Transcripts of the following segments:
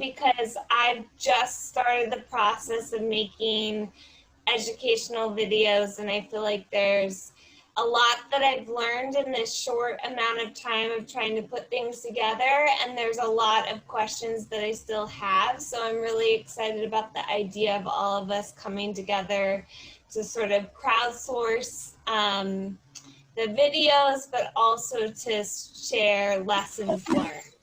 because I've just started the process of making educational videos, and I feel like there's a lot that I've learned in this short amount of time of trying to put things together, and there's a lot of questions that I still have. So I'm really excited about the idea of all of us coming together to sort of crowdsource the videos, but also to share lessons learned.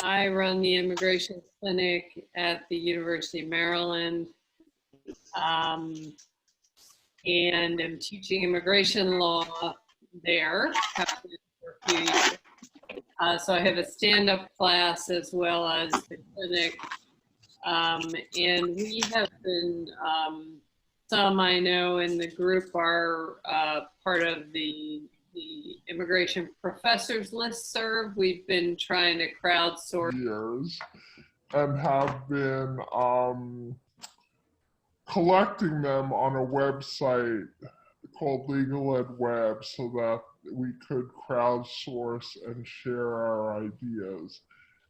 I run the immigration clinic at the University of Maryland, and am teaching immigration law there. So I have a stand-up class as well as the clinic, and we have been, some I know in the group are part of the Immigration Professors Listserv. We've been trying to crowdsource years and have been collecting them on a website called Legal Ed Web so that we could crowdsource and share our ideas.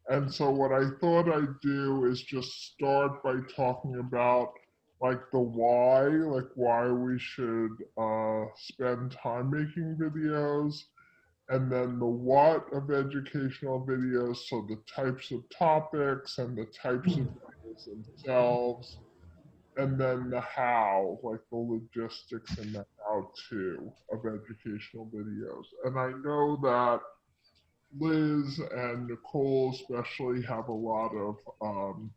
And so what I thought I'd do is just start by talking about like the why, like why we should spend time making videos, and then the what of educational videos, so the types of topics and the types of videos themselves, and then the how, like the logistics and the how-to of educational videos. And I know that Liz and Nicole especially have a lot of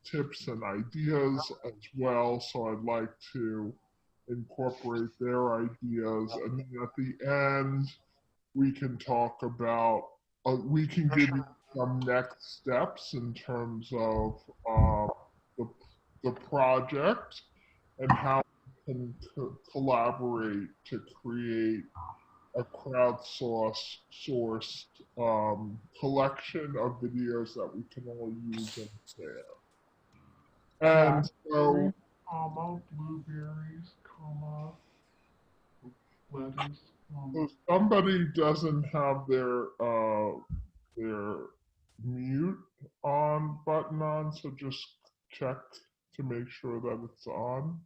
tips and ideas as well, so I'd like to incorporate their ideas. And then at the end, we can talk about, we can give you some next steps in terms of the project and how we can collaborate to create a crowdsourced collection of videos that we can all use and share. And so, blueberries, lettuce. So somebody doesn't have their mute on button on, so just check to make sure that it's on.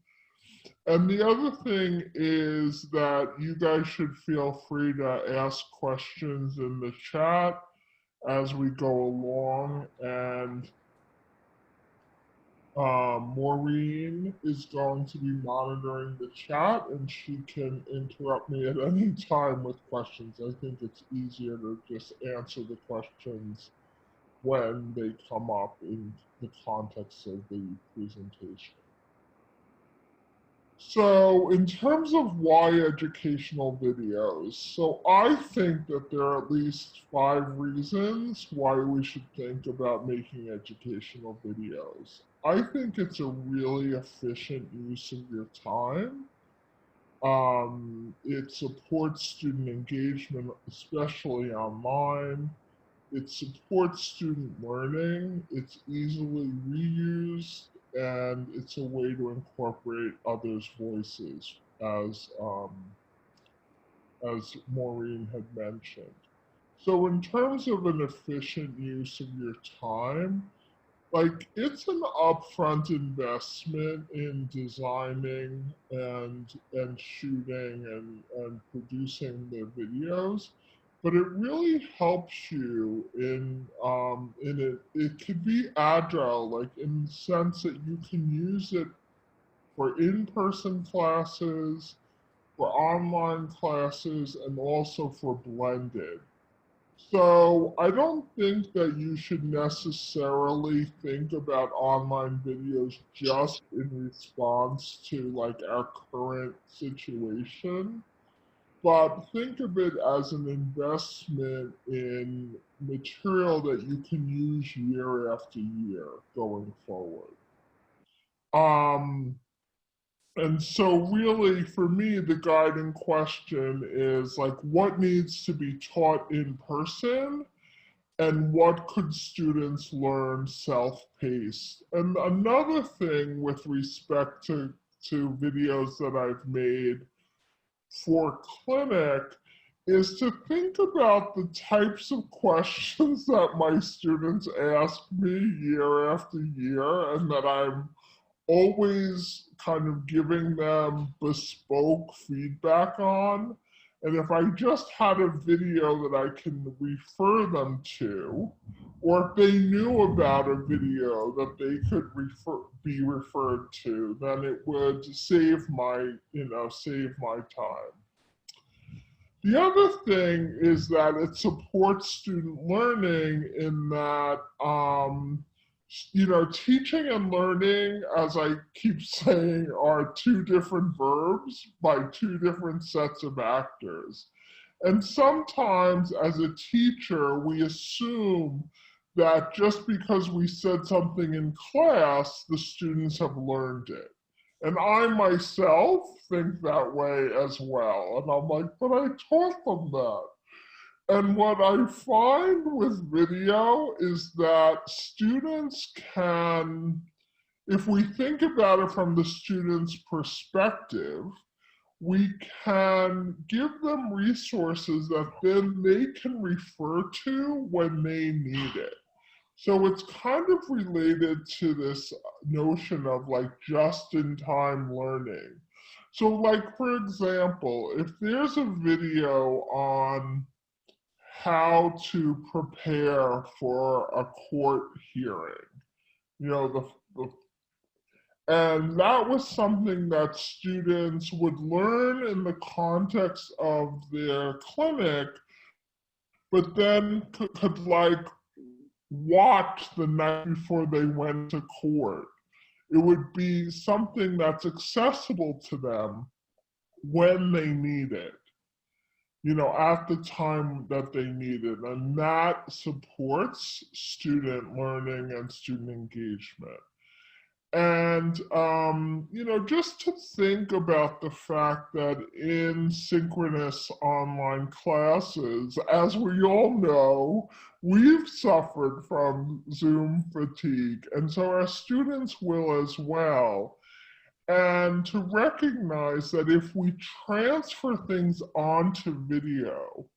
And the other thing is that you guys should feel free to ask questions in the chat as we go along. And Maureen is going to be monitoring the chat, and she can interrupt me at any time with questions. I think it's easier to just answer the questions when they come up in the context of the presentation. So in terms of why educational videos, so I think that there are at least 5 reasons why we should think about making educational videos. I think it's a really efficient use of your time. It supports student engagement, especially online. It supports student learning. It's easily reused, and it's a way to incorporate others' voices, as Maureen had mentioned. So in terms of an efficient use of your time, like it's an upfront investment in designing and shooting and producing the videos, but it really helps you in it could be agile, like in the sense that you can use it for in-person classes, for online classes, and also for blended. So I don't think that you should necessarily think about online videos just in response to like our current situation, but think of it as an investment in material that you can use year after year going forward. And so really, for me, the guiding question is like, what needs to be taught in person and what could students learn self-paced? And another thing with respect to videos that I've made for clinic is to think about the types of questions that my students ask me year after year, and that I'm always kind of giving them bespoke feedback on. And if I just had a video that I can refer them to, or if they knew about a video that they could be referred to, then it would save my time. The other thing is that it supports student learning in that, teaching and learning, as I keep saying, are two different verbs by two different sets of actors. And sometimes as a teacher, we assume that just because we said something in class, the students have learned it. And I myself think that way as well. And I'm like, but I taught them that. And what I find with video is that students can, if we think about it from the student's perspective, we can give them resources that then they can refer to when they need it. So it's kind of related to this notion of like just-in-time learning. So like, for example, if there's a video on how to prepare for a court hearing, and that was something that students would learn in the context of their clinic, but then could like watch the night before they went to court. It would be something that's accessible to them when they need it, at the time that they need it. And that supports student learning and student engagement. And, just to think about the fact that in synchronous online classes, as we all know, we've suffered from Zoom fatigue, and so our students will as well. And to recognize that if we transfer things onto video,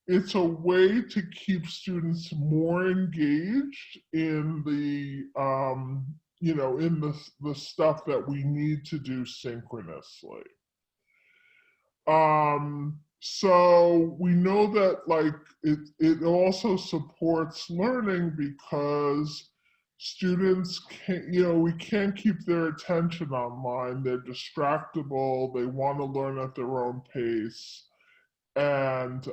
it's a way to keep students more engaged in the, in the stuff that we need to do synchronously. So we know that like it also supports learning because students can't, we can't keep their attention online. They're distractible. They want to learn at their own pace. And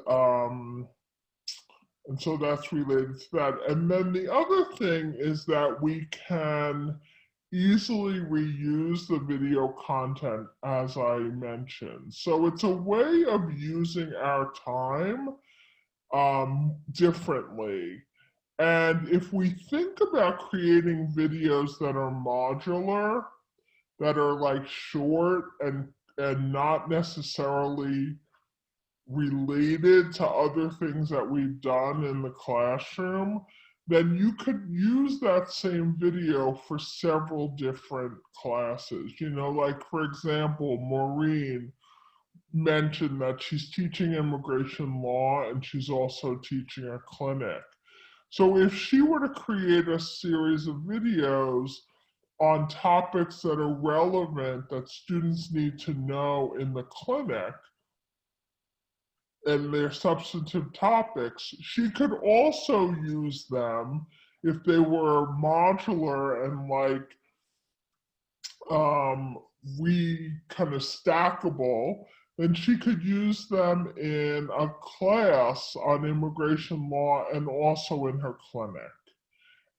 so that's related to that. And then the other thing is that we can easily reuse the video content, as I mentioned. So it's a way of using our time differently. And if we think about creating videos that are modular, that are like short and not necessarily related to other things that we've done in the classroom, then you could use that same video for several different classes. Like, for example, Maureen mentioned that she's teaching immigration law and she's also teaching a clinic. So if she were to create a series of videos on topics that are relevant that students need to know in the clinic, and their substantive topics, she could also use them if they were modular and like kind of stackable, then she could use them in a class on immigration law and also in her clinic,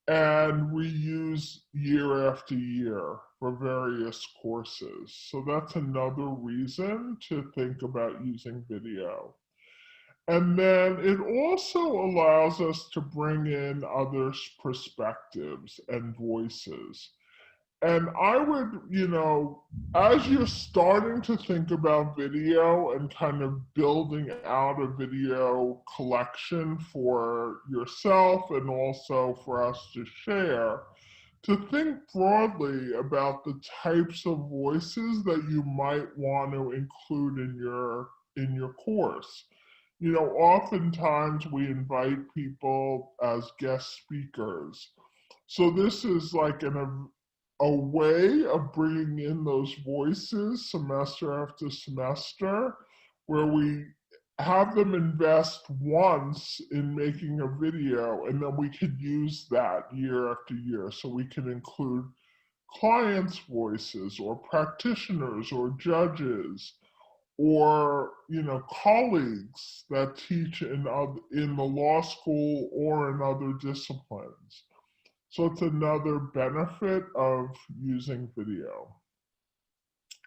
and reuse year after year for various courses. So that's another reason to think about using video. And then it also allows us to bring in others' perspectives and voices. And I would, as you're starting to think about video and kind of building out a video collection for yourself and also for us to share, to think broadly about the types of voices that you might want to include in your course. Oftentimes we invite people as guest speakers. So this is like a way of bringing in those voices semester after semester, where we have them invest once in making a video, and then we could use that year after year. So we can include clients' voices or practitioners or judges or colleagues that teach in the law school or in other disciplines. So it's another benefit of using video.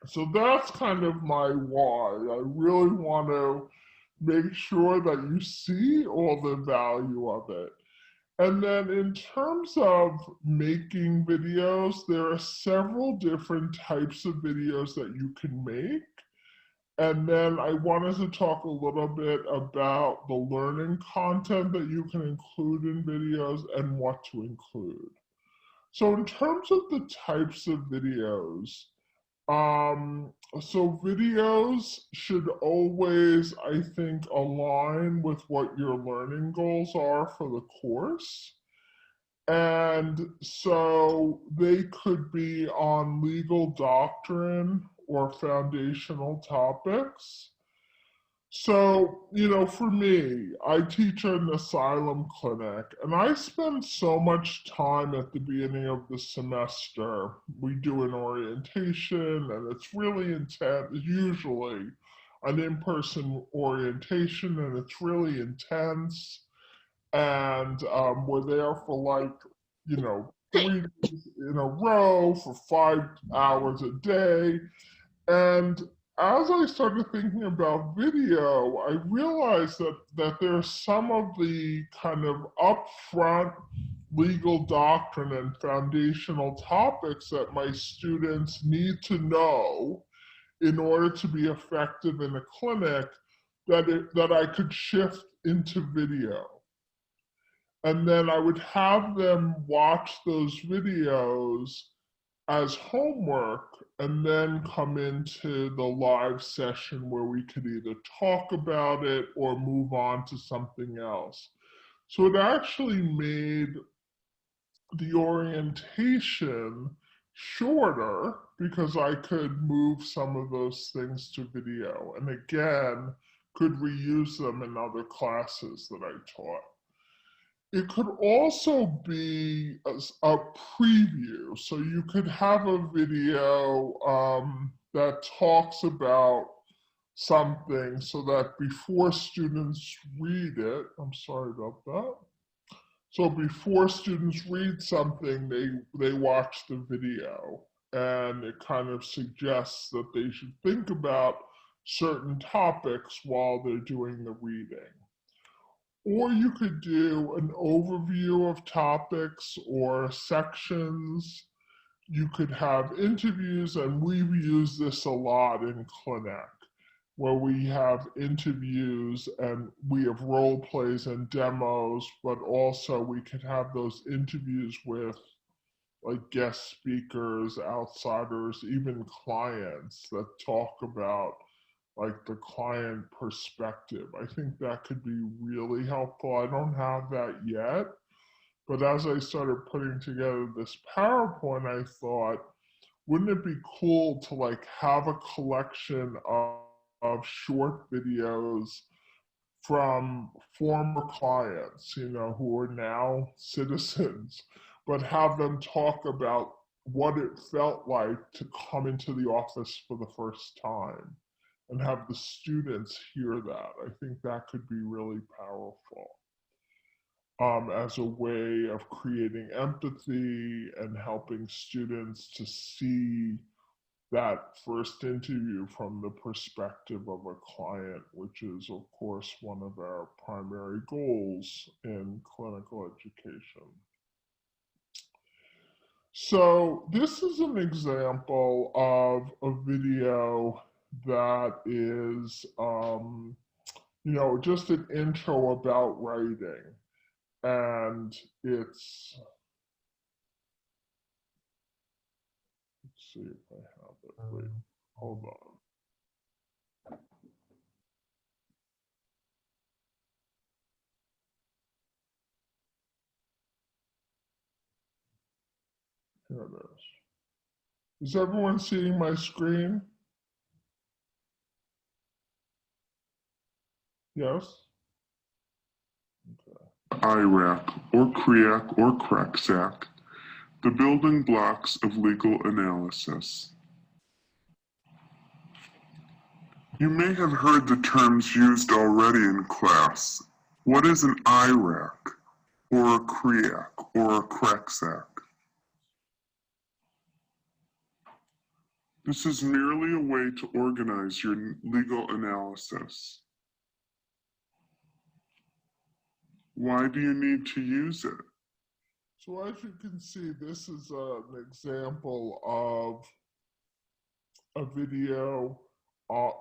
So that's kind of my why. I really want to make sure that you see all the value of it. And then in terms of making videos, there are several different types of videos that you can make. And then I wanted to talk a little bit about the learning content that you can include in videos and what to include. So in terms of the types of videos, so videos should always, I think, align with what your learning goals are for the course. And so they could be on legal doctrine or foundational topics. So, for me, I teach at an asylum clinic, and I spend so much time at the beginning of the semester. We do an orientation, and it's really intense, usually an in-person orientation, and it's really intense. And we're there for 3 days in a row for 5 hours a day. And as I started thinking about video, I realized that there's some of the kind of upfront legal doctrine and foundational topics that my students need to know in order to be effective in a clinic that I could shift into video. And then I would have them watch those videos as homework and then come into the live session where we could either talk about it or move on to something else. So it actually made the orientation shorter because I could move some of those things to video, and again, could reuse them in other classes that I taught. It could also be a preview. So you could have a video that talks about something so that before students read it, I'm sorry about that. So before students read something, they watch the video, and it kind of suggests that they should think about certain topics while they're doing the reading. Or you could do an overview of topics or sections. You could have interviews, and we've used this a lot in clinic, where we have interviews and we have role plays and demos, but also we could have those interviews with like guest speakers, outsiders, even clients that talk about like the client perspective. I think that could be really helpful. I don't have that yet, but as I started putting together this PowerPoint, I thought, wouldn't it be cool to like have a collection of short videos from former clients, who are now citizens, but have them talk about what it felt like to come into the office for the first time, and have the students hear that. I think that could be really powerful as a way of creating empathy and helping students to see that first interview from the perspective of a client, which is, of course, one of our primary goals in clinical education. So this is an example of a video that is, just an intro about writing. And let's see if I have it. Wait, hold on. There it is. Is everyone seeing my screen? Yes? Okay. IRAC, or CREAC, or CRECSAC, the building blocks of legal analysis. You may have heard the terms used already in class. What is an IRAC, or a CREAC, or a CRECSAC? This is merely a way to organize your legal analysis. Why do you need to use it? So as you can see, this is an example of a video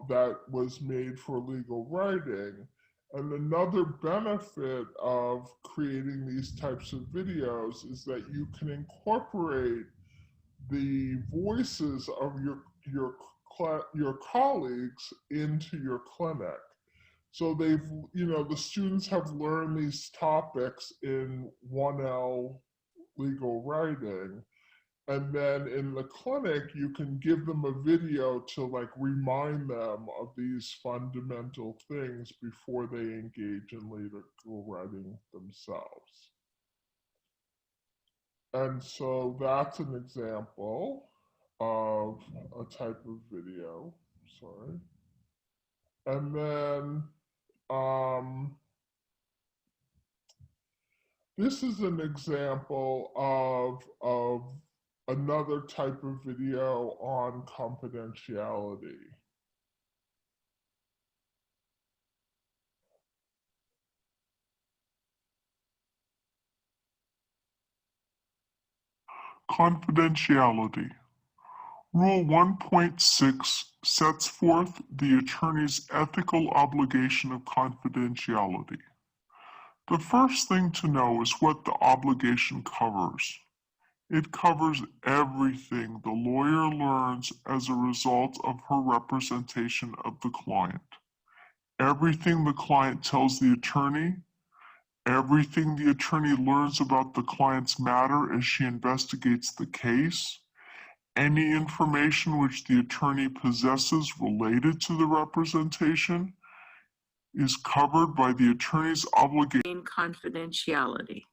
that was made for legal writing. And another benefit of creating these types of videos is that you can incorporate the voices of your colleagues into your clinic. So they've, the students have learned these topics in 1L legal writing. And then in the clinic, you can give them a video to like remind them of these fundamental things before they engage in legal writing themselves. And so that's an example of a type of video, sorry. And then this is an example of another type of video on confidentiality. Confidentiality. Rule 1.6 sets forth the attorney's ethical obligation of confidentiality. The first thing to know is what the obligation covers. It covers everything the lawyer learns as a result of her representation of the client. Everything the client tells the attorney, everything the attorney learns about the client's matter as she investigates the case, any information which the attorney possesses related to the representation is covered by the attorney's obligation. Confidentiality.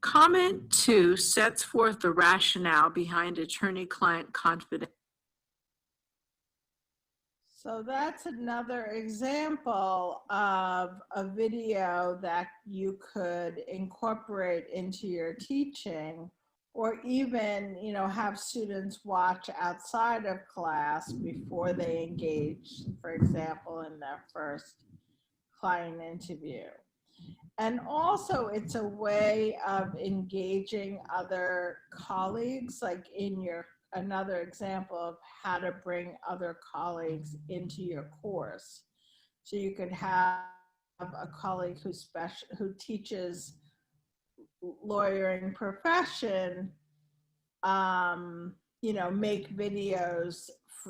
Comment 2 sets forth the rationale behind attorney-client confidentiality. So that's another example of a video that you could incorporate into your teaching, or even, have students watch outside of class before they engage, for example, in their first client interview. And also it's a way of engaging other colleagues, like another example of how to bring other colleagues into your course. So you could have a colleague who teaches lawyering profession, make videos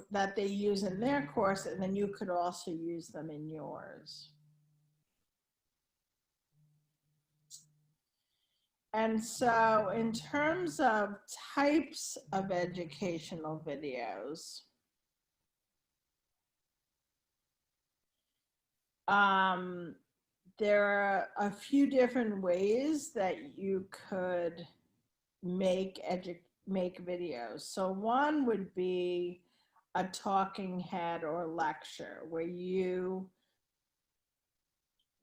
that they use in their course, and then you could also use them in yours. And so in terms of types of educational videos, there are a few different ways that you could make videos. So one would be a talking head or lecture where you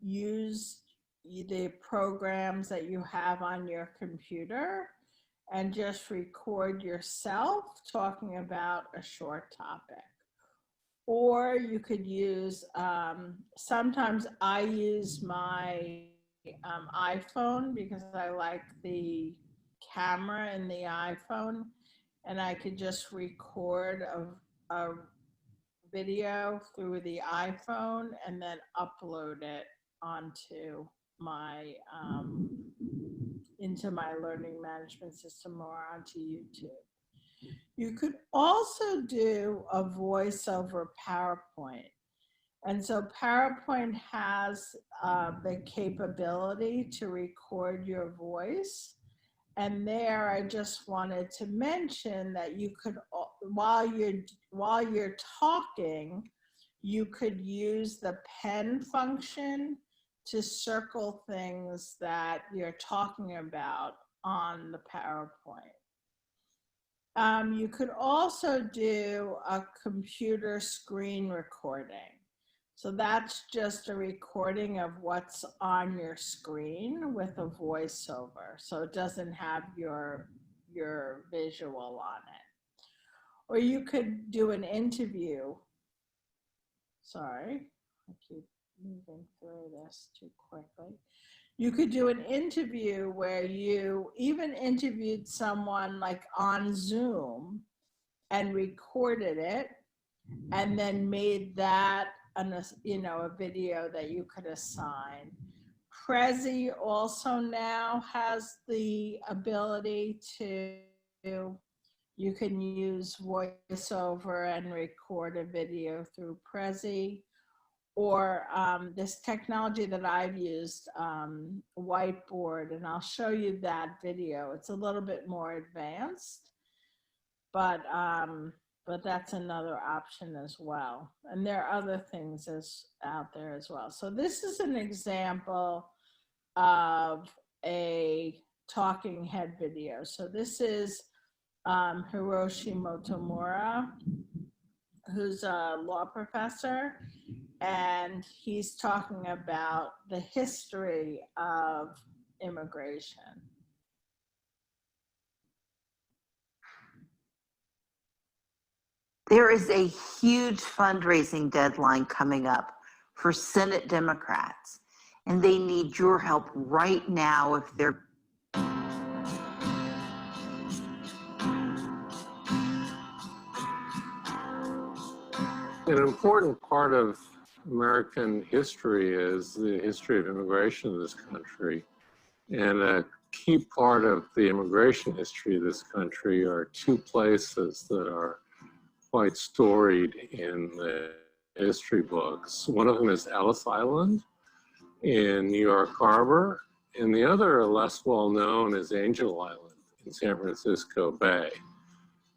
use the programs that you have on your computer and just record yourself talking about a short topic. Or you could use, sometimes I use my iPhone because I like the camera in the iPhone, and I could just record a video through the iPhone and then upload it onto my into my learning management system or onto YouTube. You could also do a voiceover PowerPoint. And so PowerPoint has the capability to record your voice And there, I just wanted to mention that you could, while you're talking, you could use the pen function to circle things that you're talking about on the PowerPoint. You could also do a computer screen recording. So that's just a recording of what's on your screen with a voiceover. So it doesn't have your visual on it. Or you could do an interview. Sorry, I keep moving through this too quickly. You could do an interview where you even interviewed someone like on Zoom and recorded it and then made that a video that you could assign. Prezi also now has the ability to, you can use voiceover and record a video through Prezi, or this technology that I've used, Whiteboard, and I'll show you that video. It's a little bit more advanced, but that's another option as well. And there are other things out there as well. So this is an example of a talking head video. So this is Hiroshi Motomura, who's a law professor, and he's talking about the history of immigration. There is a huge fundraising deadline coming up for Senate Democrats, and they need your help right now if they're An important part of American history is the history of immigration in this country. And a key part of the immigration history of this country are two places that are quite storied in the history books. One of them is Ellis Island in New York Harbor, and the other, less well known, is Angel Island in San Francisco Bay.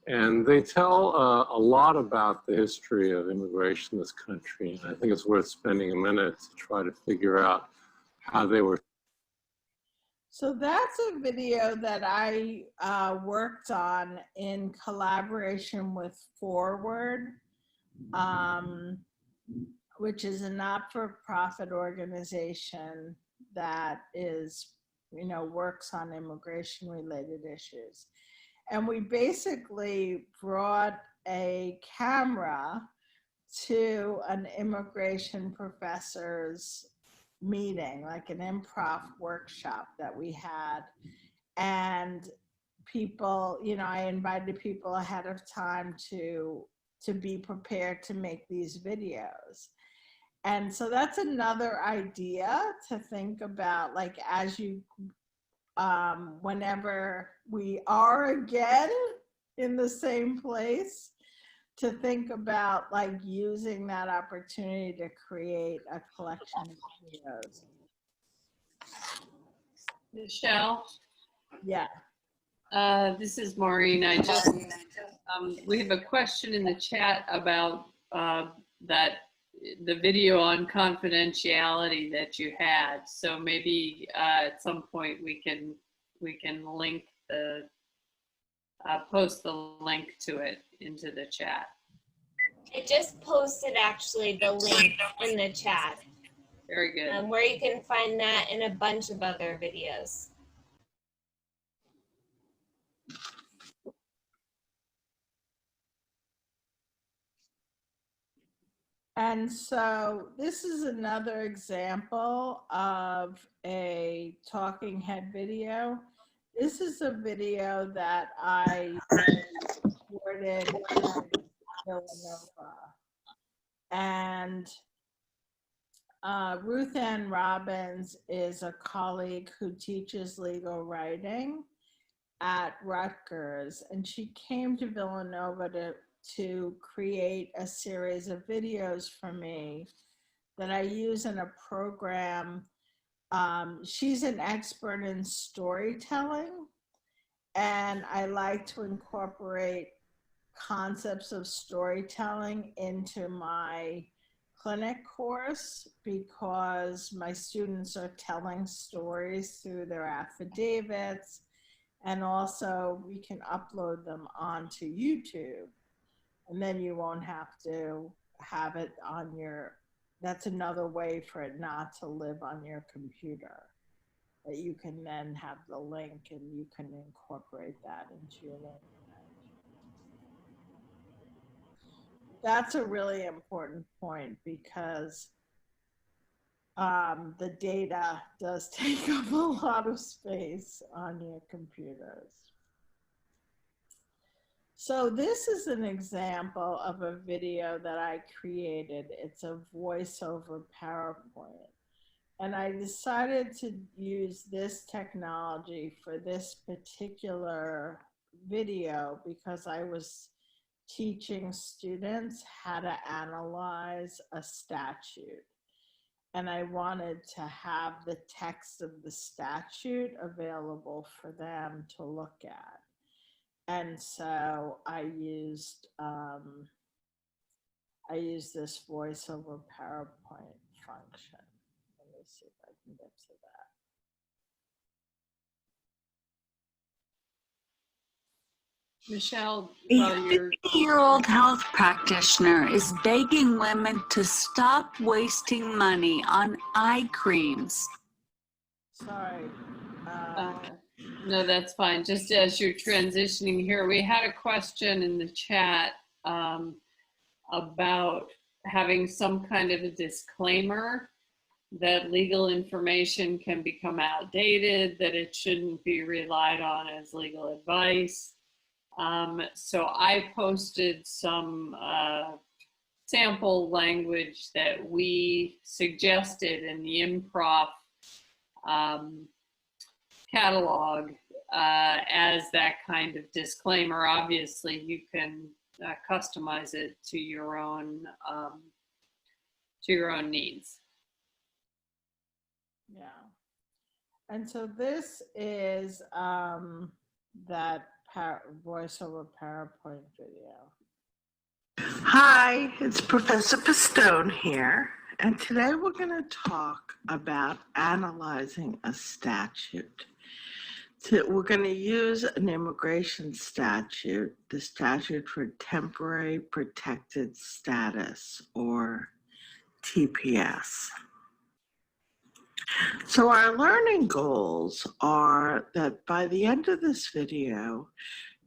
And they tell a lot about the history of immigration in this country. And I think it's worth spending a minute to try to figure out how they were. So that's a video that I worked on in collaboration with Forward, which is a not-for-profit organization that is, works on immigration-related issues. And we basically brought a camera to an immigration professor's meeting, like an improv workshop that we had. And people, I invited people ahead of time to be prepared to make these videos. And so that's another idea to think about, like, as you, whenever we are again in the same place, to think about like using that opportunity to create a collection of videos. Michelle? Yeah. This is Maureen. We have a question in the chat about that the video on confidentiality that you had. So maybe at some point we can link the post the link to it into the chat. I just posted actually the link in the chat. Very good. Where you can find that and a bunch of other videos. And so this is another example of a talking head video. This is a video that I recorded in Villanova. And Ruth Ann Robbins is a colleague who teaches legal writing at Rutgers. And she came to Villanova to create a series of videos for me that I use in a program. She's an expert in storytelling, And I like to incorporate concepts of storytelling into my clinic course because my students are telling stories through their affidavits, and also we can upload them onto YouTube, and then you won't have to have it on your, that's another way for it not to live on your computer, that you can then have the link and you can incorporate that into your learning. That's a really important point because the data does take up a lot of space on your computers. So this is an example of a video that I created. It's a voiceover PowerPoint. And I decided to use this technology for this particular video because I was teaching students how to analyze a statute. And I wanted to have the text of the statute available for them to look at. And so I used this voiceover PowerPoint function. Let me see if I can get to that. Michelle, A while you're 50-year-old health practitioner is begging women to stop wasting money on eye creams. Sorry. no, that's fine. Just as you're transitioning here, we had a question in the chat about having some kind of a disclaimer that legal information can become outdated, that it shouldn't be relied on as legal advice. So I posted some sample language that we suggested in the improv catalog as that kind of disclaimer. Obviously, you can customize it to your own needs. Yeah. And so this is that voiceover PowerPoint video. Hi, it's Professor Pistone here, and today we're going to talk about analyzing a statute. We're going to use an immigration statute, the statute for temporary protected status, or TPS. So our learning goals are that by the end of this video,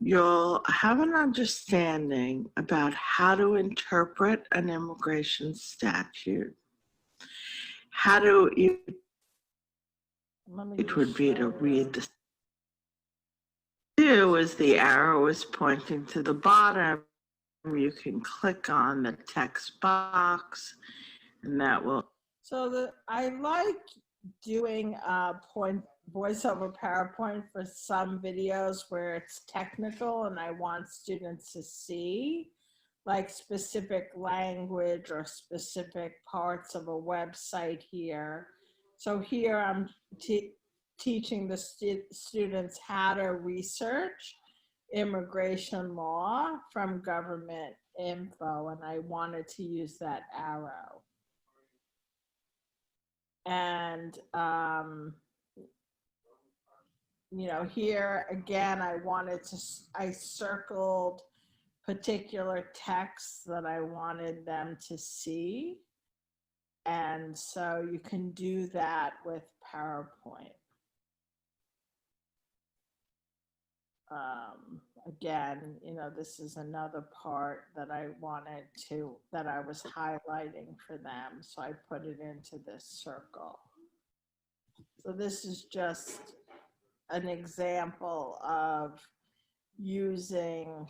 you'll have an understanding about how to interpret an immigration statute, how to, it would be to read the do is the arrow is pointing to the bottom. You can click on the text box and that will. So I like doing voiceover PowerPoint for some videos where it's technical and I want students to see like specific language or specific parts of a website here. So here I'm teaching the students how to research immigration law from government info, and I wanted to use that arrow. And, you know, here again, I circled particular texts that I wanted them to see. And so you can do that with PowerPoint. Again, you know, this is another part that I was highlighting for them. So I put it into this circle. So this is just an example of using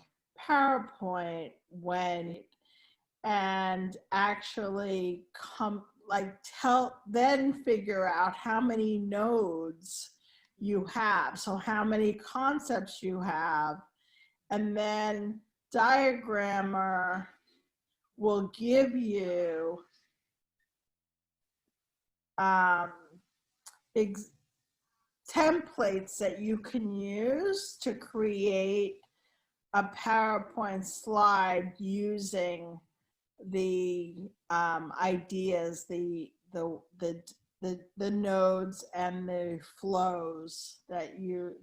PowerPoint and actually then figure out how many nodes you have, so how many concepts you have, and then Diagrammer will give you templates that you can use to create a PowerPoint slide using the ideas, the nodes and the flows that you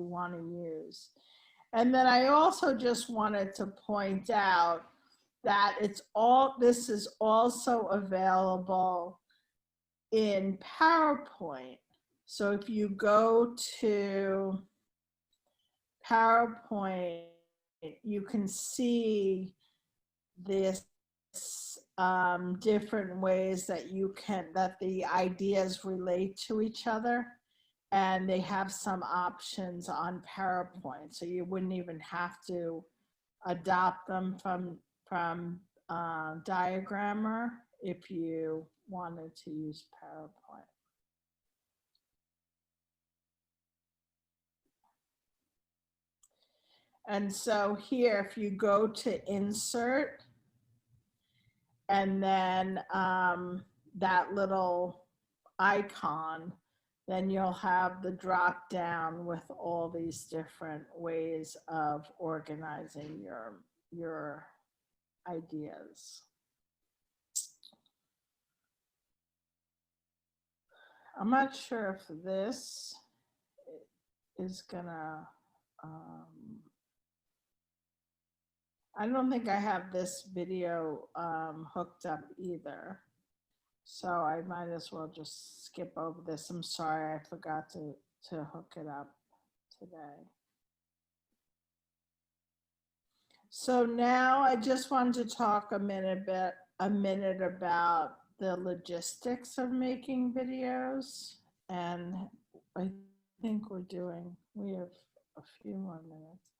want to use. And then I also just wanted to point out that this is also available in PowerPoint. So if you go to PowerPoint, you can see this different ways that that the ideas relate to each other, and they have some options on PowerPoint, so you wouldn't even have to adopt them from Diagrammer if you wanted to use PowerPoint. And so here, if you go to Insert, and then that little icon, then you'll have the drop down with all these different ways of organizing your ideas. I'm not sure if this is gonna, I don't think I have this video hooked up either. So I might as well just skip over this. I'm sorry, I forgot to hook it up today. So now I just wanted to talk a minute about the logistics of making videos. And I think we have a few more minutes.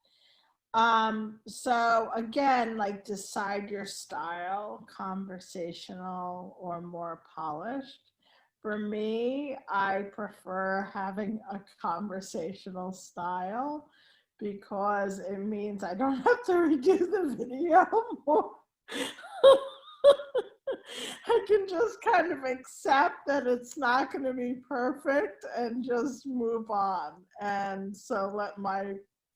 So again, like, decide your style, conversational or more polished. For me, I prefer having a conversational style because it means I don't have to redo the video more. I can just kind of accept that it's not going to be perfect and just move on. And so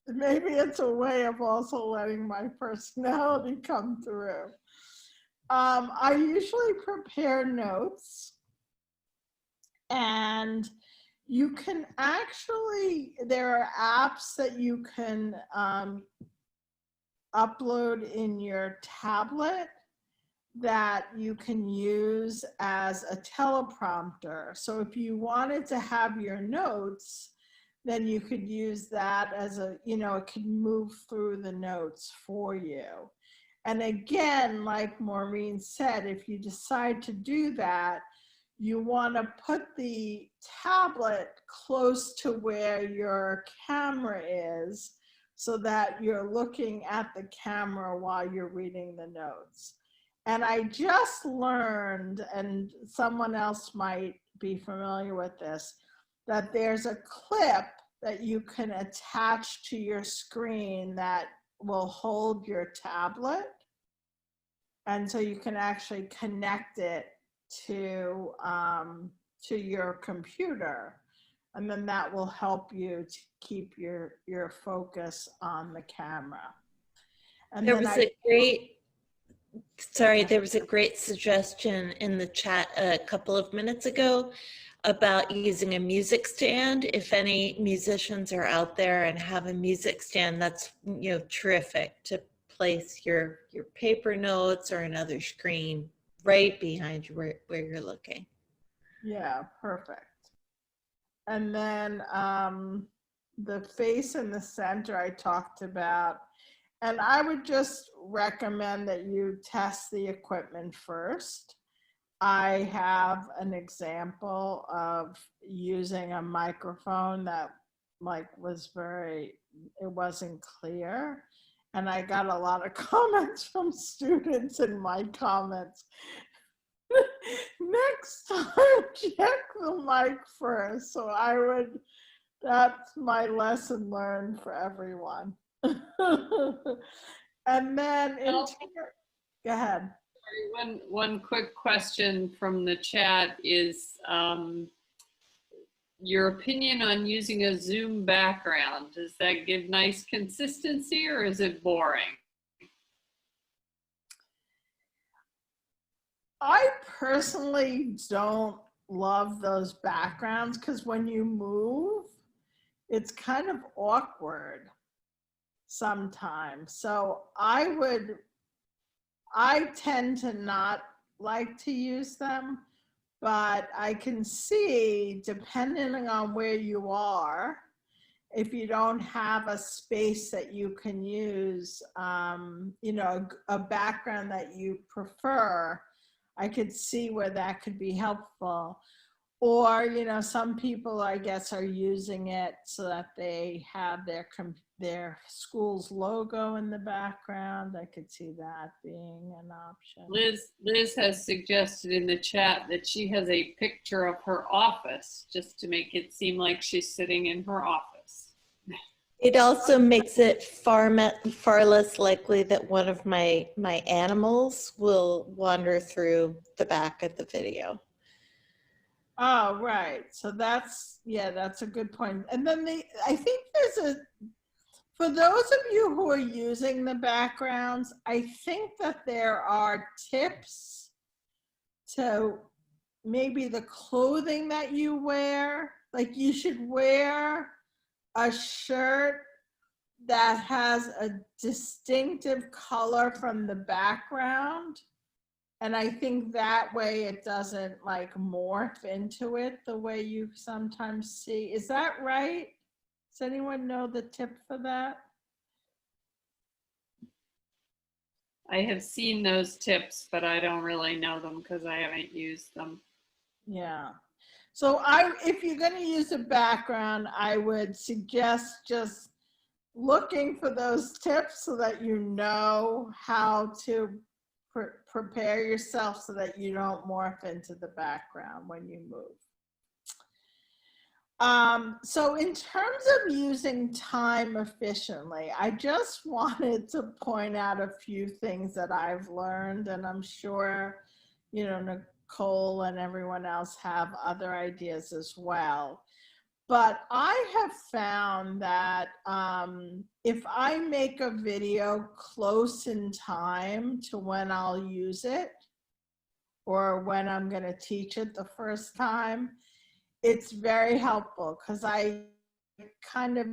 maybe it's a way of also letting my personality come through. I usually prepare notes, and you can actually, there are apps that you can upload in your tablet that you can use as a teleprompter. So if you wanted to have your notes, then you could use that as it can move through the notes for you. And again, like Maureen said, if you decide to do that, you want to put the tablet close to where your camera is so that you're looking at the camera while you're reading the notes. And I just learned, and someone else might be familiar with this, that there's a clip that you can attach to your screen that will hold your tablet. And so you can actually connect it to your computer. And then that will help you to keep your focus on the camera. And there was a great suggestion in the chat a couple of minutes ago about using a music stand. If any musicians are out there and have a music stand, that's terrific to place your paper notes or another screen right behind you where you're looking. Yeah, perfect. And then the face in the center I talked about, and I would just recommend that you test the equipment first. I have an example of using a microphone that it wasn't clear. And I got a lot of comments from students in my comments. Next time, check the mic first. So that's my lesson learned for everyone. And then, go ahead. One quick question from the chat is, your opinion on using a Zoom background. Does that give nice consistency or is it boring? I personally don't love those backgrounds because when you move, it's kind of awkward sometimes. So I tend to not like to use them, but I can see, depending on where you are, if you don't have a space that you can use, you know, a background that you prefer, I could see where that could be helpful. Or, you know, some people, I guess, are using it so that they have their school's logo in the background. I could see that being an option. Liz has suggested in the chat that she has a picture of her office just to make it seem like she's sitting in her office. It also makes it far less likely that one of my animals will wander through the back of the video. Oh, right. So that's a good point. And then I think for those of you who are using the backgrounds, I think that there are tips to maybe the clothing that you wear. Like you should wear a shirt that has a distinctive color from the background. And I think that way it doesn't like morph into it the way you sometimes see. Is that right? Does anyone know the tip for that? I have seen those tips, but I don't really know them because I haven't used them. Yeah. So if you're going to use a background, I would suggest just looking for those tips so that you know how to prepare yourself so that you don't morph into the background when you move. So in terms of using time efficiently, I just wanted to point out a few things that I've learned, and I'm sure, you know, Nicole and everyone else have other ideas as well. But I have found that if I make a video close in time to when I'll use it or when I'm going to teach it the first time, it's very helpful because I kind of,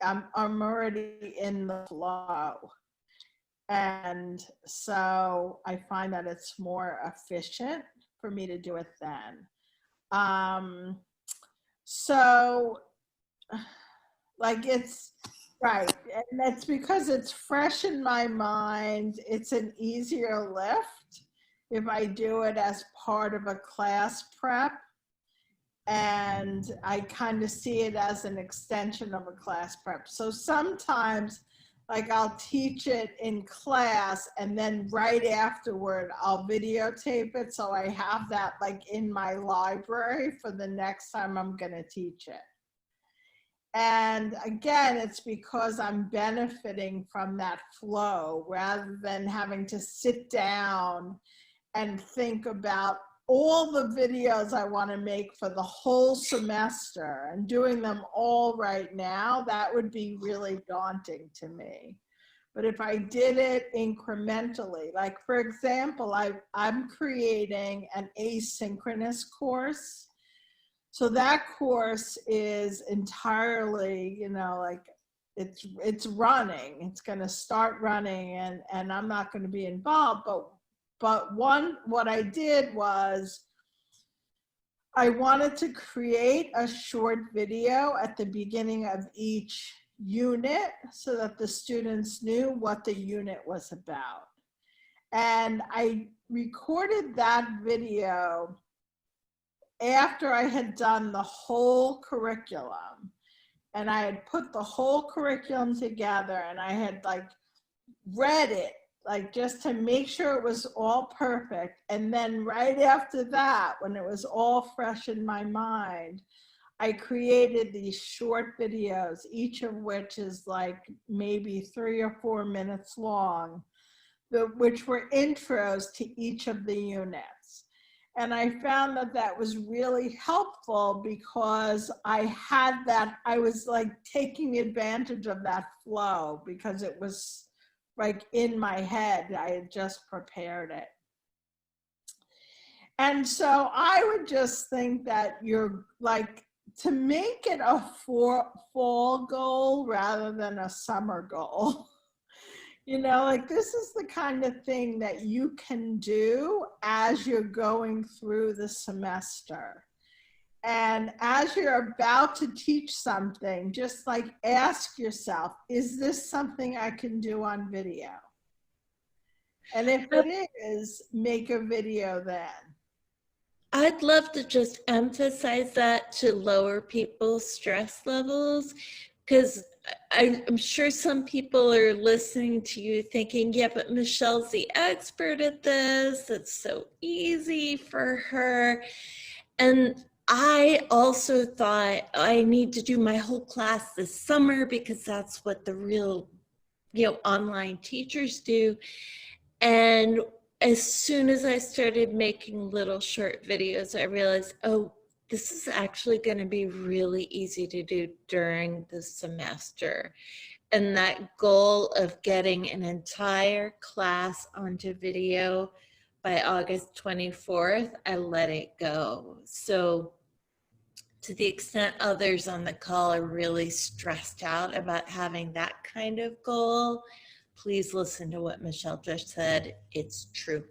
I'm already in the flow. And so I find that it's more efficient for me to do it then. So like it's right. And that's because it's fresh in my mind. It's an easier lift if I do it as part of a class prep. And I kind of see it as an extension of a class prep. So sometimes like I'll teach it in class and then right afterward I'll videotape it so I have that like in my library for the next time I'm going to teach it. And again, it's because I'm benefiting from that flow rather than having to sit down and think about all the videos I want to make for the whole semester and doing them all right now. That would be really daunting to me. But if I did it incrementally, like for example, I'm creating an asynchronous course. So that course is entirely, you know, like it's running, it's going to start running and I'm not going to be involved. But what I did was I wanted to create a short video at the beginning of each unit so that the students knew what the unit was about. And I recorded that video after I had done the whole curriculum. And I had put the whole curriculum together and I had like read it, like just to make sure it was all perfect. And then right after that, when it was all fresh in my mind, I created these short videos, each of which is like maybe 3 or 4 minutes long, which were intros to each of the units. And I found that that was really helpful because I was like taking advantage of that flow because it was like in my head. I had just prepared it. And so I would just think that you're like, to make it a fall goal rather than a summer goal. You know, like this is the kind of thing that you can do as you're going through the semester. And as you're about to teach something, just like ask yourself, is this something I can do on video? And if it is, make a video then. I'd love to just emphasize that to lower people's stress levels, because I'm sure some people are listening to you thinking, yeah, but Michelle's the expert at this. It's so easy for her. And I also thought I need to do my whole class this summer because that's what the real, online teachers do. And as soon as I started making little short videos, I realized, oh, this is actually going to be really easy to do during the semester. And that goal of getting an entire class onto video by August 24th, I let it go. So to the extent others on the call are really stressed out about having that kind of goal, please listen to what Michelle just said. It's true.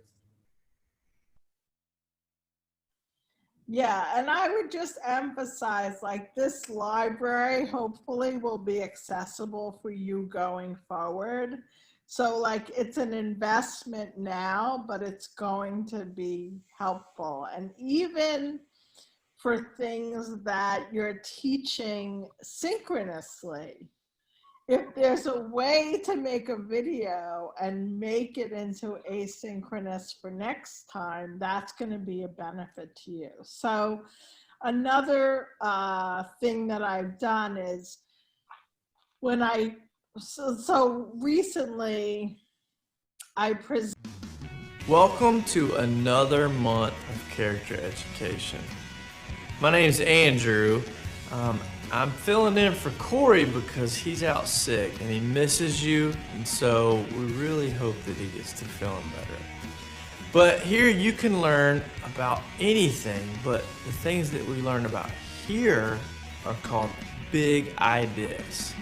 Yeah, and I would just emphasize, like, this library hopefully will be accessible for you going forward. So like it's an investment now, but it's going to be helpful. And even for things that you're teaching synchronously, if there's a way to make a video and make it into asynchronous for next time, that's going to be a benefit to you. So another thing that I've done is when so recently I presented. Welcome to another month of character education. My name is Andrew. I'm filling in for Corey because he's out sick and he misses you, and so we really hope that he gets to feeling better. But here you can learn about anything, but the things that we learn about here are called big ideas.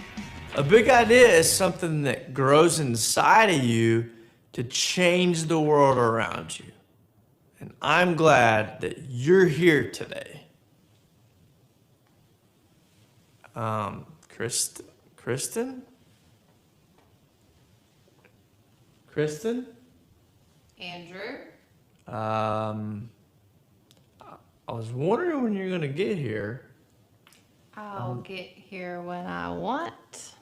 A big idea is something that grows inside of you to change the world around you. And I'm glad that you're here today. Kristen? Andrew? I was wondering when you're gonna get here. I'll get here when I want.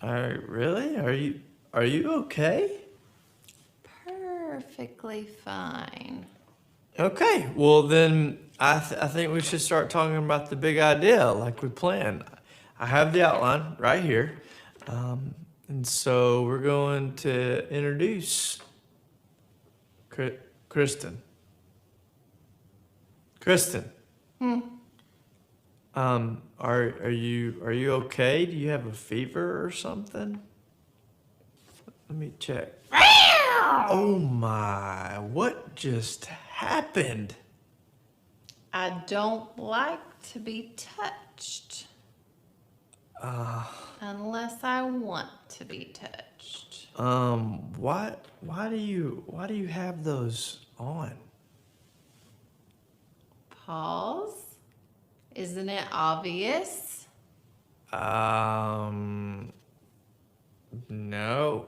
Really? Are you okay? Perfectly fine. Okay, well then I think we should start talking about the big idea like we planned. I have the outline right here. And so we're going to introduce Kristen. Are you okay? Do you have a fever or something? Let me check. Oh my, what just happened? I don't like to be touched. Unless I want to be touched. Why do you have those on? Pause. Isn't it obvious? No.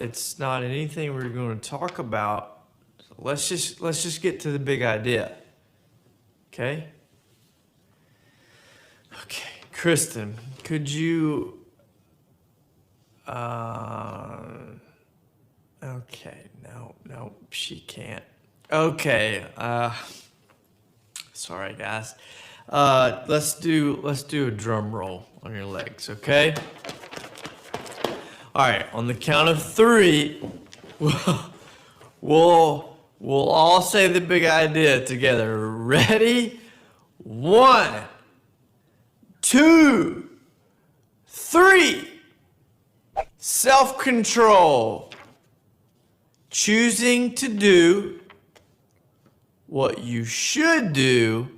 It's not anything we're going to talk about. So let's just get to the big idea. Okay? Okay, Kristen, could you okay, no, she can't. Okay, sorry guys. Let's do a drum roll on your legs, okay? All right, on the count of 3, we'll We'll all say the big idea together. Ready? 1, 2, 3. Self-control. Choosing to do what you should do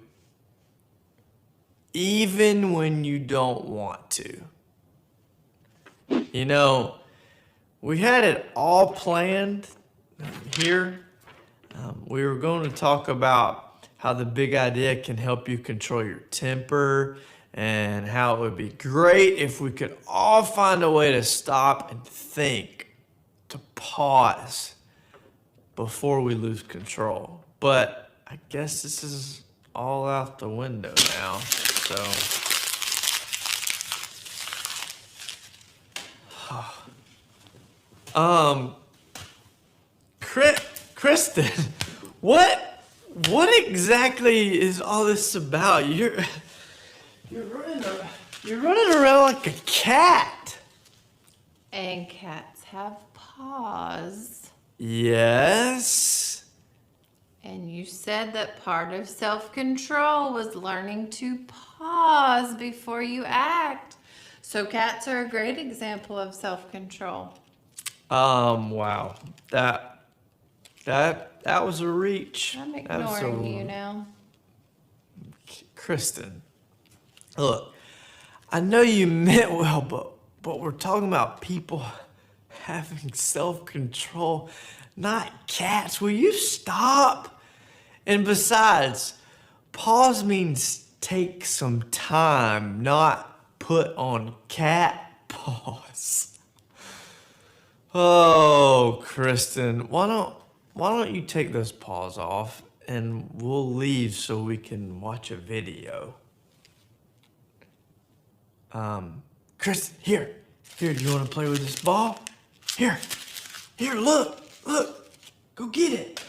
even when you don't want to. You know, we had it all planned here. We were going to talk about how the big idea can help you control your temper and how it would be great if we could all find a way to stop and think, to pause before we lose control. But I guess this is all out the window now, so. Kristen, what exactly is all this about? You're running around like a cat. And cats have paws. Yes. And you said that part of self-control was learning to pause before you act. So cats are a great example of self-control. Wow. That was a reach. I'm ignoring you now. Kristen, look, I know you meant well, but we're talking about people having self-control, not cats. Will you stop? And besides, pause means take some time, not put on cat paws. Oh, Kristen, why don't you take those paws off and we'll leave so we can watch a video. Kristen, here, do you want to play with this ball? Here, look, go get it.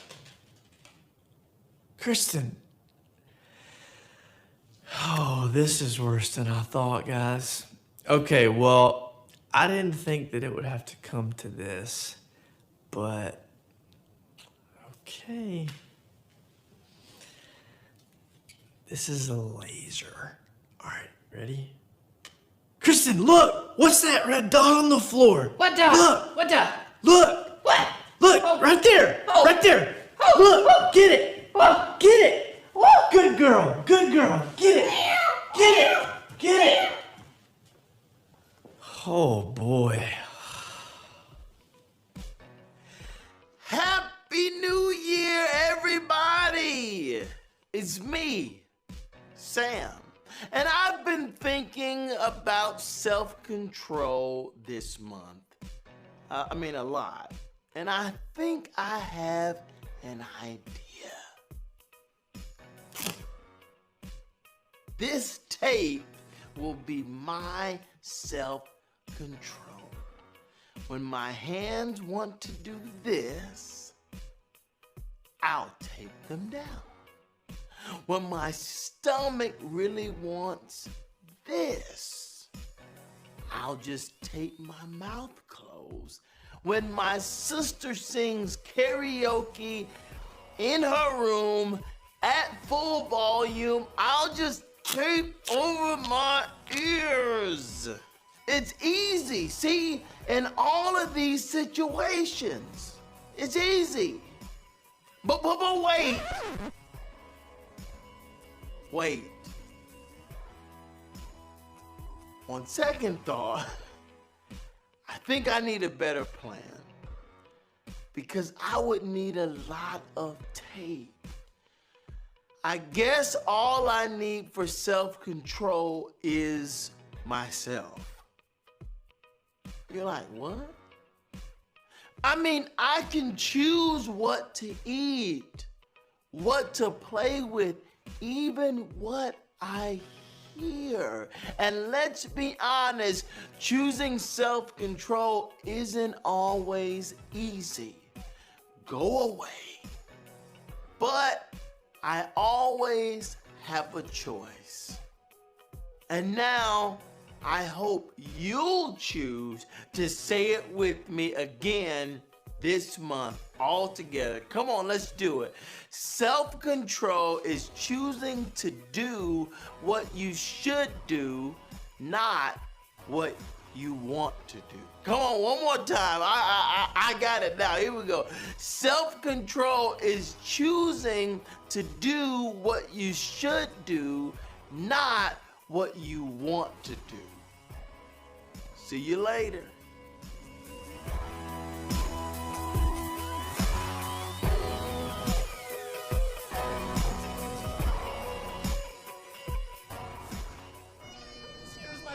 Kristen. Oh, this is worse than I thought, guys. Okay, well, I didn't think that it would have to come to this, but okay. This is a laser. All right, ready? Kristen, look! What's that red dot on the floor? What dot? Look! What dot? Look! What? Look! Oh. Right there! Oh. Right there! Oh. Look! Oh. Get it! Oh. Get it! Oh. Good girl! Good girl! Get it! Get it! Get it! Oh boy. Happy New Year, everybody! It's me, Sam, and I've been thinking about self-control this month. I mean, a lot. And I think I have an idea. This tape will be my self-control. When my hands want to do this, I'll take them down. When my stomach really wants this, I'll just tape my mouth closed. When my sister sings karaoke in her room at full volume, I'll just tape over my ears. It's easy, see? In all of these situations, it's easy. But wait. Wait. On second thought, I think I need a better plan. Because I would need a lot of tape. I guess all I need for self-control is myself. You're like, what? I mean, I can choose what to eat, what to play with, even what I hear. And let's be honest, choosing self-control isn't always easy. Go away. But I always have a choice. And now, I hope you'll choose to say it with me again. this month all together. Come on, let's do it. Self-control is choosing to do what you should do, not what you want to do. Come on, one more time. I got it now. Here we go. Self-control is choosing to do what you should do, not what you want to do. See you later.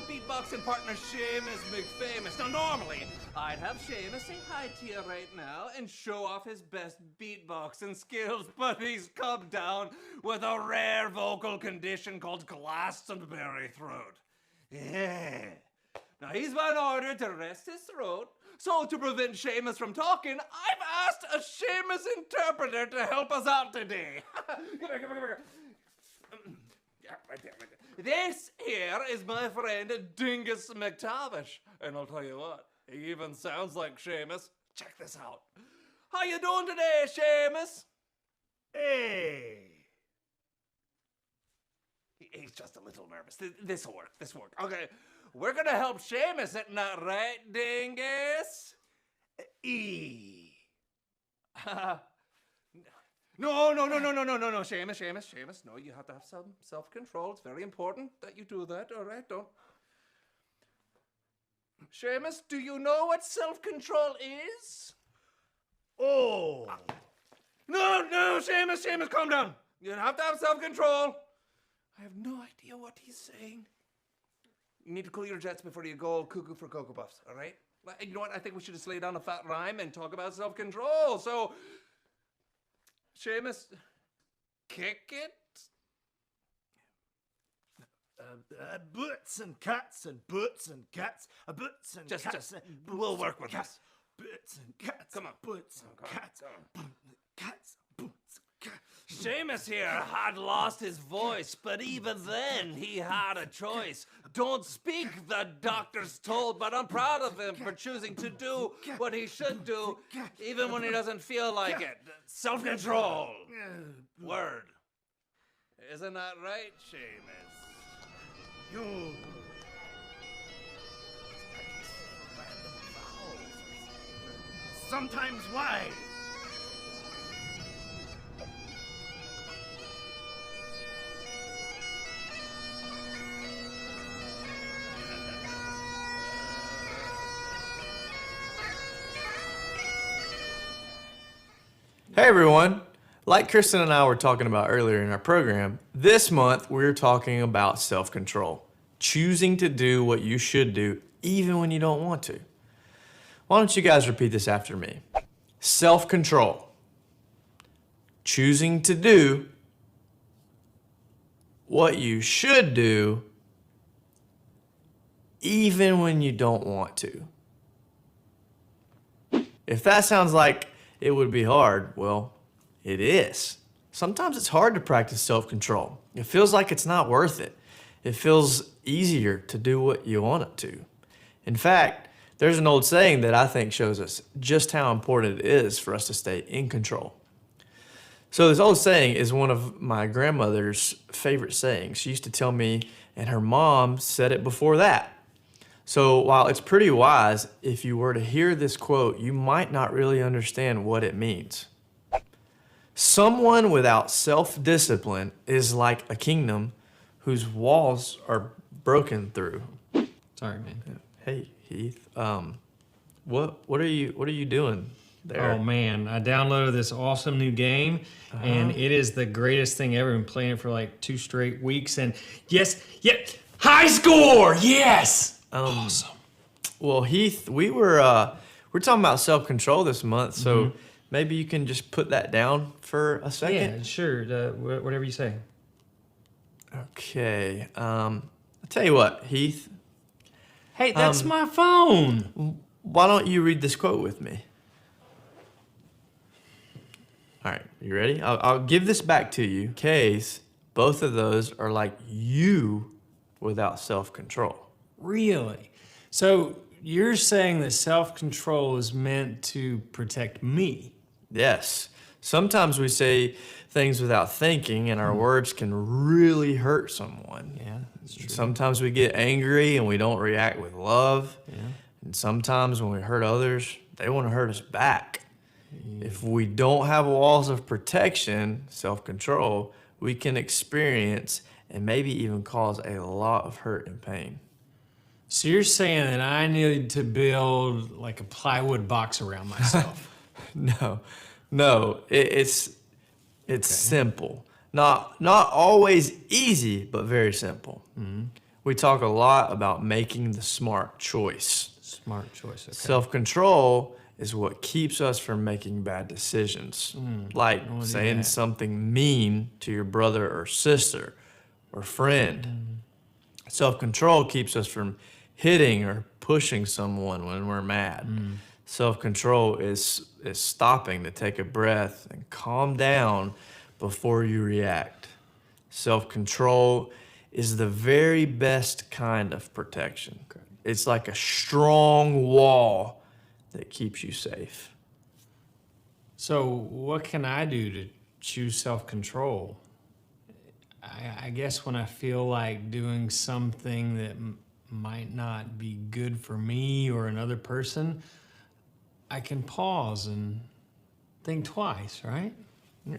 Beatboxing partner Seamus McFamous. Now normally I'd have Seamus say hi to you right now and show off his best beatboxing skills, but he's come down with a rare vocal condition called Glastonbury throat. Yeah. Now he's been ordered to rest his throat, so to prevent Seamus from talking, I've asked a Seamus interpreter to help us out today. Come here. Yeah, right there. This here is my friend Dingus McTavish, and I'll tell you what, he even sounds like Seamus. Check this out. How you doing today, Seamus? Hey. He's just a little nervous. This'll work. Okay, we're gonna help Seamus, isn't that right, Dingus? No, Seamus. No, you have to have some self-control. It's very important that you do that, all right? Don't. Seamus, do you know what self-control is? Oh. No, Seamus, calm down. You have to have self-control. I have no idea what he's saying. You need to cool your jets before you go cuckoo for Cocoa Puffs, all right? You know what? I think we should just lay down a fat rhyme and talk about self-control. So, Seamus, kick it. Boots and cats and boots and cats, boots and Just, cats. we'll work with this. Boots and cats. Come on. Boots and cats. Cats. Boots and cats. Seamus here had lost his voice, but even then he had a choice. Don't speak, the doctors told, but I'm proud of him for choosing to do what he should do, even when he doesn't feel like it. Self-control. Word. Isn't that right, Seamus? You. Sometimes why? Hey everyone! Like Kristen and I were talking about earlier in our program, this month we're talking about self-control. Choosing to do what you should do even when you don't want to. Why don't you guys repeat this after me? Self-control. Choosing to do what you should do even when you don't want to. If that sounds like it would be hard, well, it is. Sometimes it's hard to practice self-control. It feels like it's not worth it. It feels easier to do what you want it to. In fact, there's an old saying that I think shows us just how important it is for us to stay in control. So this old saying is one of my grandmother's favorite sayings. She used to tell me, and her mom said it before that. So while it's pretty wise, if you were to hear this quote, you might not really understand what it means. Someone without self-discipline is like a kingdom whose walls are broken through. Sorry, man. Hey, Heath. What are you doing there? Oh man, I downloaded this awesome new game, and it is the greatest thing ever. Been playing it for like 2 straight weeks, and high score, yes. Awesome. Well, Heath, we're talking about self-control this month, so maybe you can just put that down for a second. Yeah, sure. Whatever you say. Okay. I'll tell you what, Heath. Hey, that's my phone. Why don't you read this quote with me? All right, you ready? I'll give this back to you in case both of those are like you without self-control. Really? So you're saying that self-control is meant to protect me. Yes. Sometimes we say things without thinking, and our words can really hurt someone. Yeah, that's true. Sometimes we get angry and we don't react with love. Yeah. And sometimes when we hurt others, they want to hurt us back. If we don't have walls of protection, self-control, we can experience and maybe even cause a lot of hurt and pain. So you're saying that I need to build like a plywood box around myself? No, it's simple. Not always easy, but very simple. Mm-hmm. We talk a lot about making the smart choice. Smart choice, okay. Self-control is what keeps us from making bad decisions, like saying something mean to your brother or sister or friend. Self-control keeps us from hitting or pushing someone when we're mad. Self-control is stopping to take a breath and calm down before you react. Self-control is the very best kind of protection. It's like a strong wall that keeps you safe. So what can I do to choose self-control? I guess when I feel like doing something that might not be good for me or another person, I can pause and think twice, right? Yeah.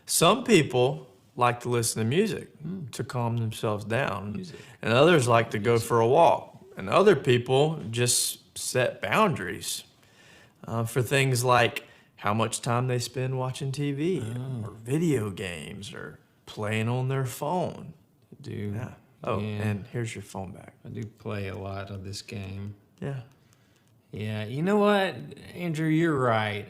Some people like to listen to music to calm themselves down. And others like to go for a walk. And other people just set boundaries for things like how much time they spend watching TV or video games or playing on their phone. Yeah. And here's your phone back. I do play a lot of this game. Yeah. Yeah, you know what, Andrew, you're right.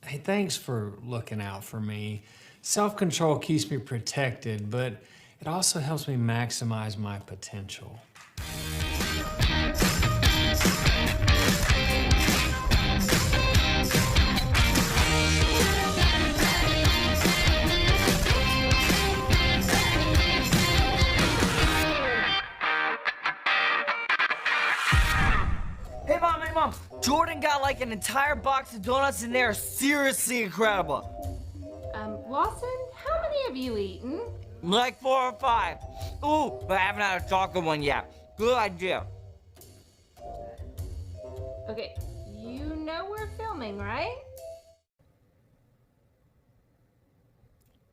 Hey, thanks for looking out for me. Self-control keeps me protected, but it also helps me maximize my potential. Hey mom, Jordan got like an entire box of donuts and they're seriously incredible. Lawson, how many have you eaten? Like 4 or 5. Ooh, but I haven't had a chocolate one yet. Good idea. Okay, you know we're filming, right?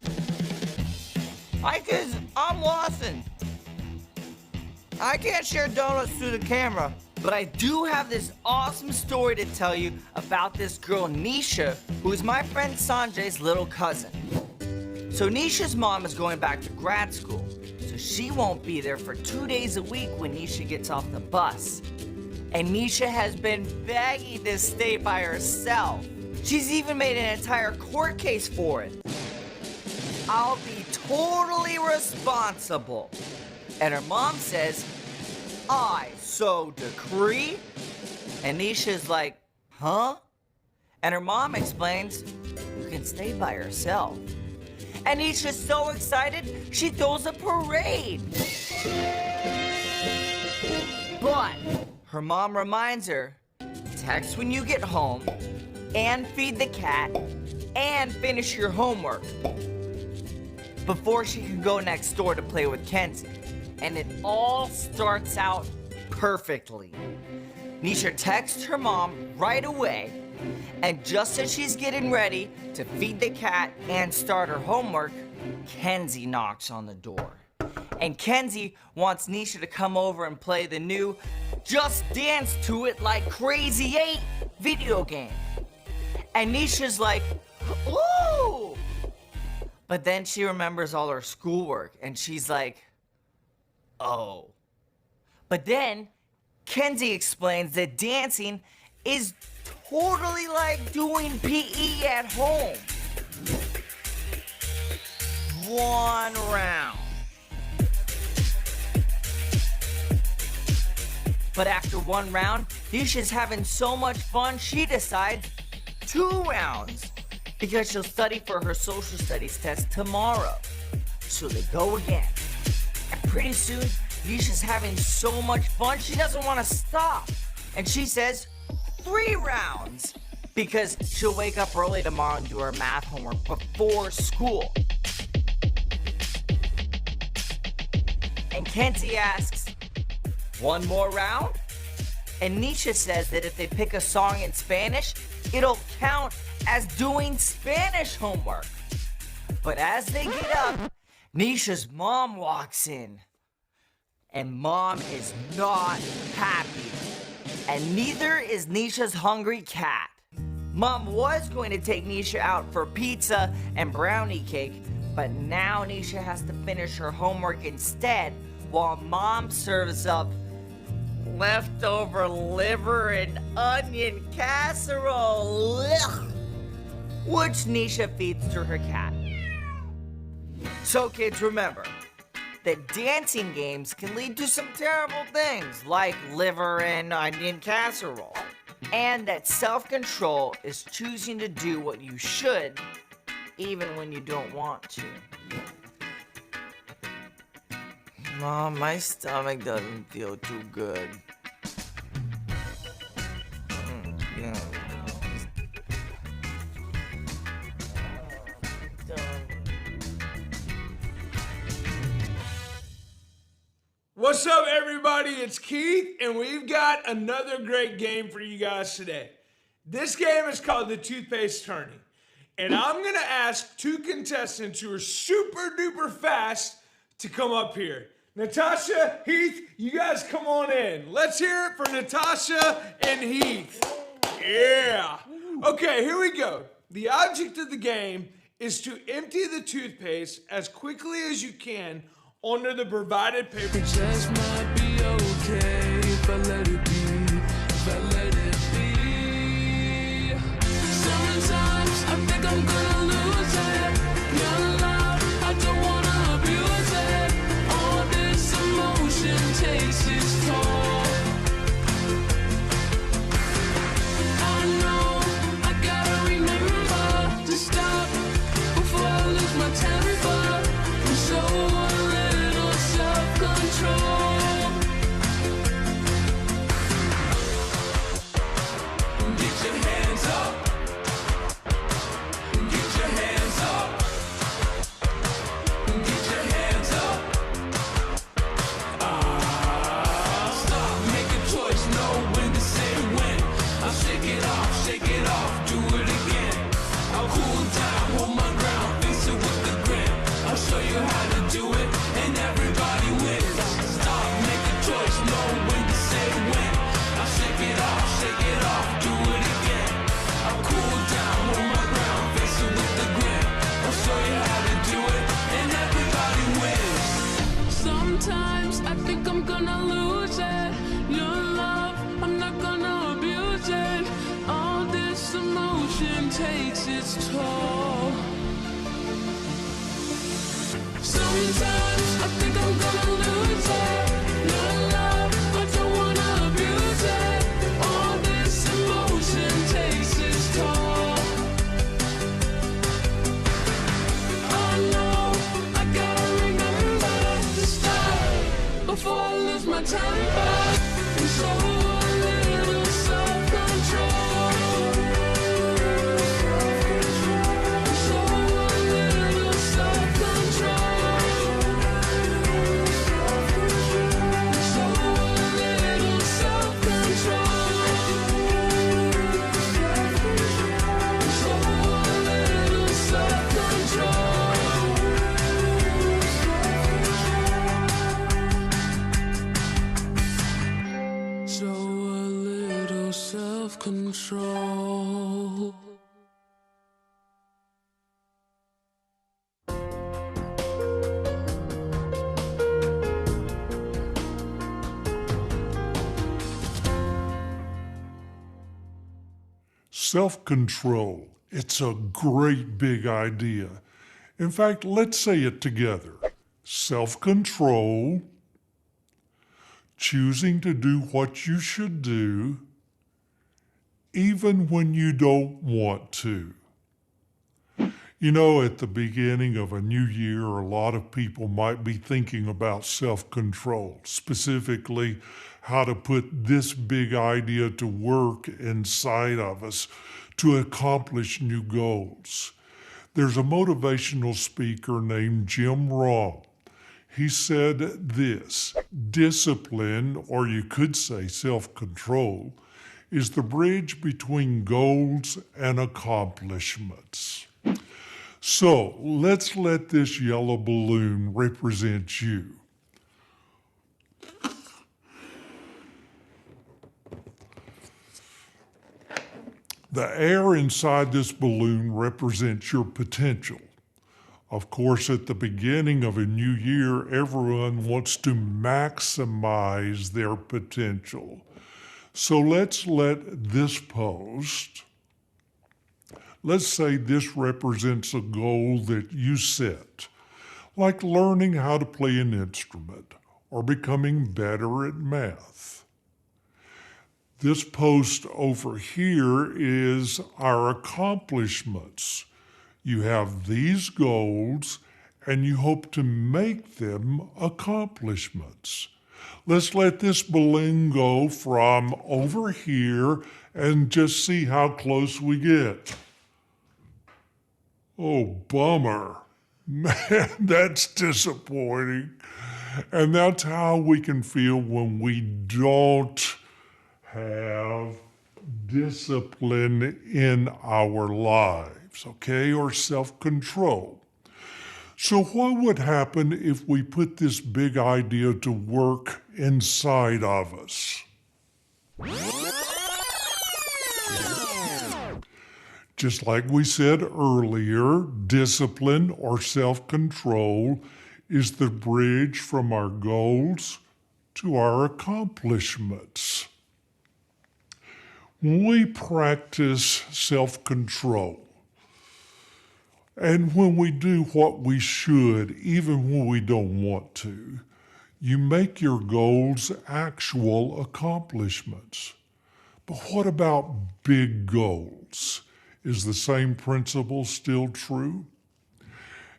Because I'm Lawson. I can't share donuts through the camera, but I do have this awesome story to tell you about this girl, Nisha, who is my friend Sanjay's little cousin. So Nisha's mom is going back to grad school, so she won't be there for 2 days a week when Nisha gets off the bus. And Nisha has been begging to stay by herself. She's even made an entire court case for it. I'll be totally responsible. And her mom says, I so decree. And Nisha's like, huh? And her mom explains, you can stay by herself. And Nisha's so excited, she throws a parade. But her mom reminds her, text when you get home, and feed the cat, and finish your homework before she can go next door to play with Kenzie. And it all starts out perfectly. Nisha texts her mom right away, and just as she's getting ready to feed the cat and start her homework, Kenzie knocks on the door. And Kenzie wants Nisha to come over and play the new Just Dance to It Like Crazy 8 video game. And Nisha's like, ooh! But then she remembers all her schoolwork and she's like, oh. But then Kenzie explains that dancing is totally like doing PE at home. 1 round. But after 1 round, Nisha's having so much fun, she decides 2 rounds because she'll study for her social studies test tomorrow. So they go again. And pretty soon, Nisha's having so much fun, she doesn't want to stop. And she says 3 rounds because she'll wake up early tomorrow and do her math homework before school. And Kenzie asks, 1 more round? And Nisha says that if they pick a song in Spanish, it'll count as doing Spanish homework. But as they get up, Nisha's mom walks in. And Mom is not happy. And neither is Nisha's hungry cat. Mom was going to take Nisha out for pizza and brownie cake, but now Nisha has to finish her homework instead while Mom serves up leftover liver and onion casserole, ugh, which Nisha feeds to her cat. So kids, remember that dancing games can lead to some terrible things like liver and onion casserole, and that self-control is choosing to do what you should even when you don't want to. Mom, my stomach doesn't feel too good. Yeah. What's up, everybody? It's Keith, and we've got another great game for you guys today. This game is called the Toothpaste Tourney, and I'm gonna ask 2 contestants who are super duper fast to come up here. Natasha, Heath, you guys come on in. Let's hear it for Natasha and Heath. Yeah. Okay, here we go. The object of the game is to empty the toothpaste as quickly as you can onto the provided paper. It just might be okay if I let it be, if I let it be. Sometimes I think I'm gonna lose it. Your love, I don't wanna abuse it. All this emotion takes its toll. I know I gotta remember to stop before I lose my temper. And so sometimes I think I'm gonna lose it. Your love, I'm not gonna abuse it. All this emotion takes its toll. Sometimes I think I'm gonna lose it. Your love, I don't wanna abuse it. All this emotion takes its toll. I know I gotta remember to stop before I lose my temper and show a little self-control. Show a little self-control. Show a little self-control. Show a little self-control. Show a little self-control. Self-control. It's a great big idea. In fact, let's say it together. Self-control, choosing to do what you should do, even when you don't want to. You know, at the beginning of a new year, a lot of people might be thinking about self-control, specifically how to put this big idea to work inside of us to accomplish new goals. There's a motivational speaker named Jim Rohn. He said this: discipline, or you could say self-control, is the bridge between goals and accomplishments. So let's let this yellow balloon represent you. The air inside this balloon represents your potential. Of course, at the beginning of a new year, everyone wants to maximize their potential. So let's let this post, let's say this represents a goal that you set, like learning how to play an instrument or becoming better at math. This post over here is our accomplishments. You have these goals and you hope to make them accomplishments. Let's let this balloon go from over here and just see how close we get. Oh, bummer. Man, that's disappointing. And that's how we can feel when we don't have discipline in our lives, okay, or self-control. So what would happen if we put this big idea to work inside of us? Just like we said earlier, discipline or self-control is the bridge from our goals to our accomplishments. When we practice self-control, and when we do what we should, even when we don't want to, you make your goals actual accomplishments. But what about big goals? Is the same principle still true?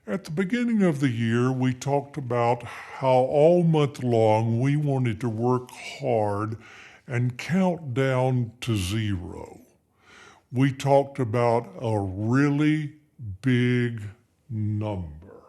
At the beginning of the year, we talked about how all month long we wanted to work hard and count down to 0. We talked about a really big number.